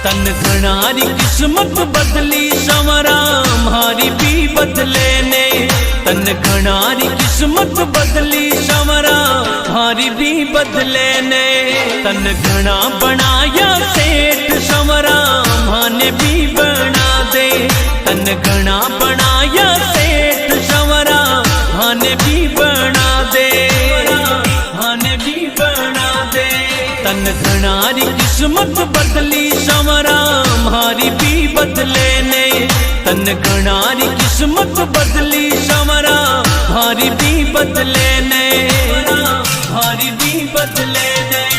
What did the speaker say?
तन घणारी किस्मत बदली संवरा म्हारी भी बदले ने। तन घणारी किस्मत बदली संवरा म्हारी भी बदले ने। तन घना बनाया सेठ संवरा म्हाने भी बना दे। तन घना बनाया सेठ संवरा म्हाने भी बना दे। म्हाने भी बना दे। तन घणारी किस्मत बदली संवरा म्हारी भी बदले ने। तन घणारी किस्मत बदली संवरा म्हारी भी बदले ने। म्हारी भी बदले ने।